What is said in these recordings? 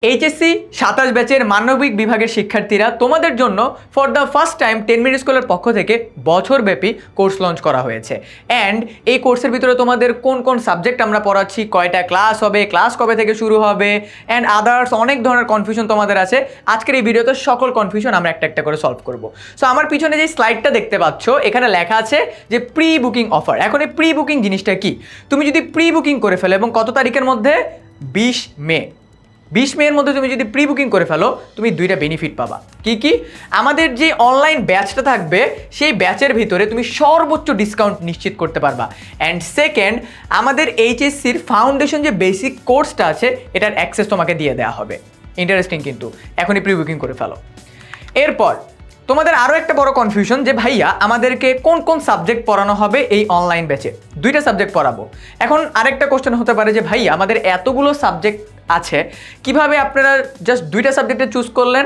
HSC 27 ব্যাচের মানবিক বিভাগের শিক্ষার্থীরা তোমাদের জন্য for the first time 10 minute স্কুলের পক্ষ থেকে বছরব্যাপী কোর্স লঞ্চ করা হয়েছে। অ্যান্ড এই কোর্সের ভিতরে তোমাদের কোন কোন সাবজেক্ট আমরা পড়াচ্ছি, কয়টা ক্লাস হবে, ক্লাস কবে থেকে শুরু হবে, অ্যান্ড আদার্স অনেক ধরনের কনফিউশন তোমাদের আছে। আজকের এই ভিডিওতে সকল কনফিউশন আমরা একটা একটা করে সলভ করব। সো আমার পিছনে যে স্লাইডটা দেখতে পাচ্ছ এখানে লেখা আছে যে প্রি বুকিং অফার। এখন এই প্রি বুকিং জিনিসটা কি? তুমি যদি প্রি বুকিং করে ফেলো এবং কত তারিখের মধ্যে 20 মের মধ্যে তুমি যদি প্রি বুকিং করে ফেলো, তুমি দুইটা বেনিফিট পাবা। কি আমাদের যে অনলাইন ব্যাচটা থাকবে সেই ব্যাচের ভিতরে তুমি সর্বোচ্চ ডিসকাউন্ট নিশ্চিত করতে পারবা। অ্যান্ড সেকেন্ড, আমাদের এইচএসসির ফাউন্ডেশন যে বেসিক কোর্সটা আছে এটার অ্যাক্সেস তোমাকে দিয়ে দেওয়া হবে। ইন্টারেস্টিং, কিন্তু এখনই প্রি বুকিং করে ফেলো। এরপর তোমাদের আরও একটা বড় কনফিউশন যে ভাইয়া আমাদেরকে কোন কোন সাবজেক্ট পড়ানো হবে এই অনলাইন ব্যাচে। দুইটা সাবজেক্ট পড়াবো। এখন আরেকটা কোশ্চেন হতে পারে যে ভাইয়া আমাদের এতগুলো সাবজেক্ট আছে, কিভাবে আপনারা জাস্ট দুইটা সাবজেক্টে চুজ করলেন?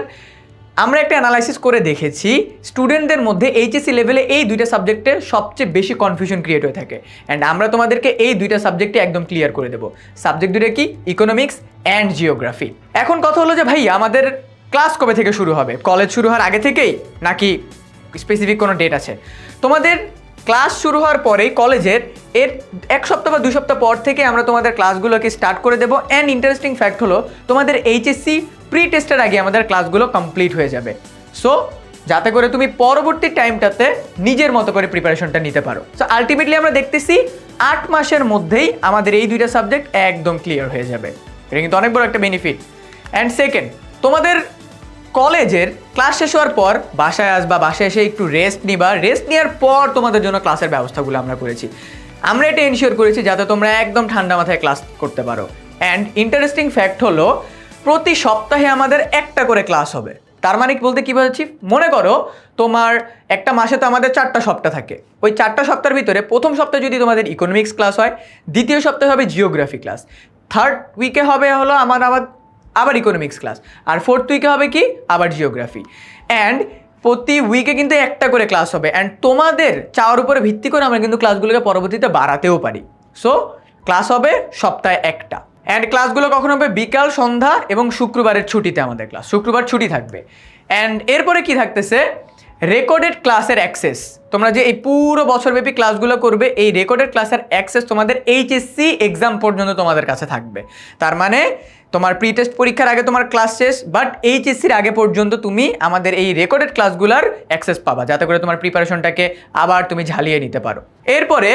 আমরা একটা অ্যানালাইসিস করে দেখেছি স্টুডেন্টদের মধ্যে এইচএসসি লেভেলে এই দুইটা সাবজেক্টে সবচেয়ে বেশি কনফিউশন ক্রিয়েট হয়ে থাকে। অ্যান্ড আমরা তোমাদেরকে এই দুইটা সাবজেক্টে একদম ক্লিয়ার করে দেবো। সাবজেক্ট দুইটা কি? Economics and geography. এখন কথা হলো যে ভাইয়া আমাদের ক্লাস কবে থেকে শুরু হবে? কলেজ শুরু হওয়ার আগে থেকেই নাকি স্পেসিফিক কোনো ডেট আছে? তোমাদের ক্লাস শুরু হওয়ার পরেই কলেজের এর 1 সপ্তাহ বা 2 সপ্তাহ পর থেকে আমরা তোমাদের ক্লাসগুলোকে স্টার্ট করে দেবো। অ্যান্ড ইন্টারেস্টিং ফ্যাক্ট হলো তোমাদের এইচএসসি প্রি টেস্টের আগে আমাদের ক্লাসগুলো কমপ্লিট হয়ে যাবে। সো যাতে করে তুমি পরবর্তী টাইমটাতে নিজের মতো করে প্রিপারেশনটা নিতে পারো। সো আলটিমেটলি আমরা দেখতেছি 8 মাসের মধ্যেই আমাদের এই দুইটা সাবজেক্ট একদম ক্লিয়ার হয়ে যাবে। এটা কিন্তু অনেক বড় একটা বেনিফিট। অ্যান্ড সেকেন্ড, তোমাদের কলেজের ক্লাস শেষ হওয়ার পর বাসায় আসবা, বাসায় এসে একটু রেস্ট নিবা। রেস্ট নেওয়ার পর তোমাদের জন্য ক্লাসের ব্যবস্থাগুলো আমরা করেছি। আমরা এটা এনশিওর করেছি যাতে তোমরা একদম ঠান্ডা মাথায় ক্লাস করতে পারো। অ্যান্ড ইন্টারেস্টিং ফ্যাক্ট হলো প্রতি সপ্তাহে আমাদের একটা করে ক্লাস হবে। তার মানে বলতে কী বোঝাচ্ছি? মনে করো তোমার একটা মাসে তো আমাদের 4টা সপ্তাহ থাকে। ওই 4টা সপ্তাহের ভিতরে প্রথম সপ্তাহে যদি তোমাদের ইকোনমিক্স ক্লাস হয়, দ্বিতীয় সপ্তাহে হবে জিওগ্রাফি ক্লাস, থার্ড উইকে হবে হলো আবার ইকোনমিক্স ক্লাস, আর ফোর্থ উইকে হবে কি আবার জিওগ্রাফি। অ্যান্ড প্রতি উইকে কিন্তু একটা করে ক্লাস হবে। অ্যান্ড তোমাদের চাওয়ার উপরে ভিত্তি করে আমরা কিন্তু ক্লাসগুলোকে পরবর্তীতে বাড়াতেও পারি। সো ক্লাস হবে সপ্তাহে একটা। অ্যান্ড ক্লাসগুলো কখন হবে? বিকাল, সন্ধ্যা এবং শুক্রবারের ছুটিতে আমাদের ক্লাস। শুক্রবার ছুটি থাকবে। অ্যান্ড এরপরে কি থাকতেছে? রেকর্ডেড ক্লাসের অ্যাক্সেস। তোমরা যে এই পুরো বছরব্যাপী ক্লাসগুলো করবে, এই রেকর্ডেড ক্লাসের অ্যাক্সেস তোমাদের এইচএসসি এক্সাম পর্যন্ত তোমাদের কাছে থাকবে। তার মানে তোমার প্রি টেস্ট পরীক্ষার আগে তোমার ক্লাস শেষ, বাট এইচএসসির আগে পর্যন্ত তুমি আমাদের এই রেকর্ডেড ক্লাসগুলোর অ্যাক্সেস পাবা, যাতে করে তোমার প্রিপারেশনটাকে আবার তুমি ঝালিয়ে নিতে পারো। এরপরে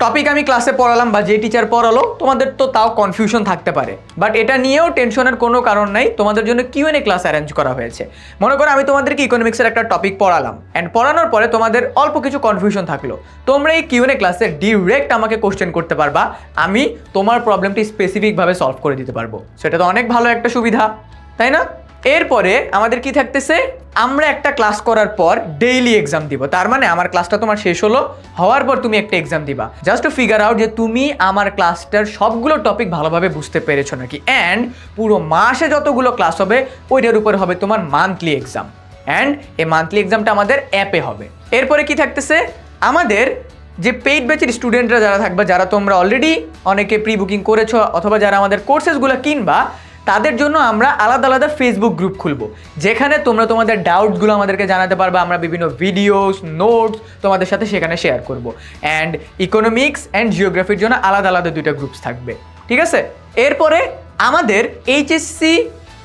টপিক আমি ক্লাসে পড়ালাম বা যে টিচার পড়ালো, তোমাদের তো তাও কনফিউশন থাকতে পারে, বাট এটা নিয়েও টেনশনের কোনো কারণ নাই। তোমাদের জন্য কিউএনএ ক্লাস অ্যারেঞ্জ করা হয়েছে। মনে করো আমি তোমাদেরকে ইকোনমিক্সের একটা টপিক পড়ালাম, অ্যান্ড পড়ানোর পরে তোমাদের অল্প কিছু কনফিউশন থাকলো, তোমরা এই কিউএনএ ক্লাসে ডিরেক্ট আমাকে কোশ্চেন করতে পারবা। আমি তোমার প্রবলেমটি স্পেসিফিকভাবে সলভ করে দিতে পারবো। সেটা তো অনেক ভালো একটা সুবিধা, তাই না? এরপরে আমাদের কি থাকতেছে? আমরা একটা ক্লাস করার পর ডেইলি এক্সাম দিব। তার মানে আমার ক্লাসটা তোমার শেষ হওয়ার পর তুমি একটা এক্সাম দিবা, জাস্ট টু ফিগার আউট যে তুমি আমার ক্লাসটার সবগুলো টপিক ভালোভাবে বুঝতে পেরেছো নাকি। অ্যান্ড পুরো মাসে যতগুলো ক্লাস হবে ওইটার উপর হবে তোমার মান্থলি এক্সাম। অ্যান্ড এই মান্থলি এক্সামটা আমাদের অ্যাপে হবে। এরপরে কি থাকতেছে? আমাদের যে পেইড ব্যাচের স্টুডেন্টরা যারা থাকবে, যারা তোমরা অলরেডি অনেকে প্রি বুকিং করেছো অথবা যারা আমাদের কোর্সেসগুলো কিনবা, তাদের জন্য আমরা আলাদা আলাদা ফেসবুক গ্রুপ খুলবো, যেখানে তোমরা তোমাদের ডাউটসগুলো আমাদেরকে জানাতে পারবে। আমরা বিভিন্ন ভিডিওস, নোটস তোমাদের সাথে সেখানে শেয়ার করব। অ্যান্ড ইকোনমিক্স অ্যান্ড জিওগ্রাফির জন্য আলাদা আলাদা দুইটা গ্রুপস থাকবে, ঠিক আছে? এরপরে আমাদের এইচএসসি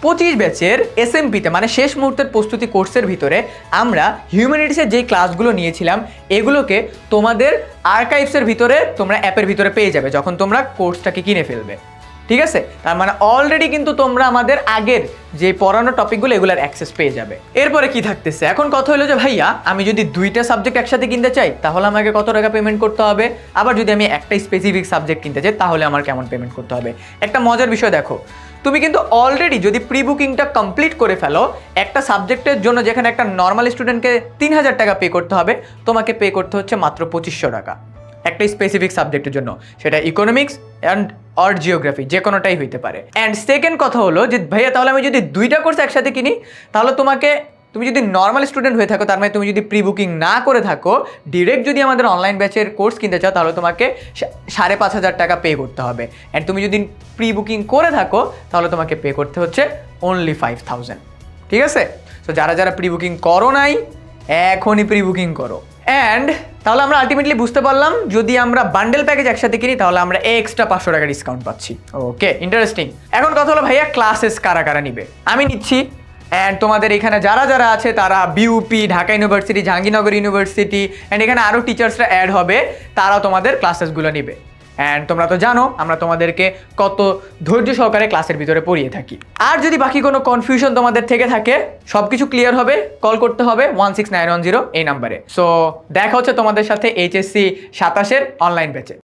25 ব্যাচের এসএমপিতে মানে শেষ মুহূর্তের প্রস্তুতি কোর্সের ভিতরে আমরা হিউম্যানিটিসের যেই ক্লাসগুলো নিয়েছিলাম এগুলোকে তোমাদের আর্কাইভসের ভিতরে তোমরা অ্যাপের ভিতরে পেয়ে যাবে যখন তোমরা কোর্সটাকে কিনে ফেলবে, ঠিক আছে? তার মানে অলরেডি কিন্তু তোমরা আমাদের আগের যে পড়ানো টপিকগুলো এগুলোর অ্যাক্সেস পেয়ে যাবে। এরপরে কি থাকতেছে? এখন কথা হলো যে ভাইয়া আমি যদি দুইটা সাবজেক্ট একসাথে কিনতে চাই তাহলে আমাকে কত টাকা পেমেন্ট করতে হবে? আবার যদি আমি একটা স্পেসিফিক সাবজেক্ট কিনতে চাই তাহলে আমার কেমন পেমেন্ট করতে হবে? একটা মজার বিষয় দেখো, তুমি কিন্তু অলরেডি যদি প্রি বুকিংটা কমপ্লিট করে ফেলো, একটা সাবজেক্টের জন্য যেখানে একটা নর্মাল স্টুডেন্টকে 3000 টাকা পে করতে হবে, তোমাকে পে করতে হচ্ছে মাত্র 2500 টাকা একটা স্পেসিফিক সাবজেক্টের জন্য, সেটা ইকোনমিক্স অ্যান্ড অর জিওগ্রাফি যে কোনোটাই হইতে পারে। অ্যান্ড সেকেন্ড কথা হলো যে ভাইয়া তাহলে আমি যদি দুইটা কোর্স একসাথে কিনি তাহলে তোমাকে তুমি যদি নর্মাল স্টুডেন্ট হয়ে থাকো, তার মানে তুমি যদি প্রি বুকিং না করে থাকো, ডিরেক্ট যদি আমাদের অনলাইন ব্যাচের কোর্স কিনতে চাও, তাহলে তোমাকে 5,500 টাকা পে করতে হবে। অ্যান্ড তুমি যদি প্রি বুকিং করে থাকো, তাহলে তোমাকে পে করতে হচ্ছে অনলি 5,000। ঠিক আছে? সো যারা যারা প্রি বুকিং করো নাই, এখনই প্রি বুকিং করো। অ্যান্ড তাহলে আমরা আলটিমেটলি বুঝতে পারলাম, যদি আমরা বান্ডেল প্যাকেজ একসাথে কিনি তাহলে আমরা এক্সট্রা 500 টাকা ডিসকাউন্ট পাচ্ছি। ওকে, ইন্টারেস্টিং। এখন কথা হলো ভাইয়া ক্লাসেস কারা কারা নিবে? আমি নিচ্ছি। অ্যান্ড তোমাদের এখানে যারা যারা আছে তারা BUP, Dhaka university, Jahangirnagar university, and এখানে আরও টিচার্সরা অ্যাড হবে, তারাও তোমাদের ক্লাসেসগুলো নিবে। অ্যান্ড তোমরা তো জানো আমরা তোমাদেরকে কত ধৈর্য সহকারে ক্লাসের ভিতরে পড়িয়ে থাকি। আর যদি বাকি কোনো কনফিউশন তোমাদের থেকে থাকে, সব কিছু ক্লিয়ার হবে, কল করতে হবে 16910 এই নাম্বারে। সো দেখা হচ্ছে তোমাদের সাথে HSC 27-এর অনলাইন ব্যাচে।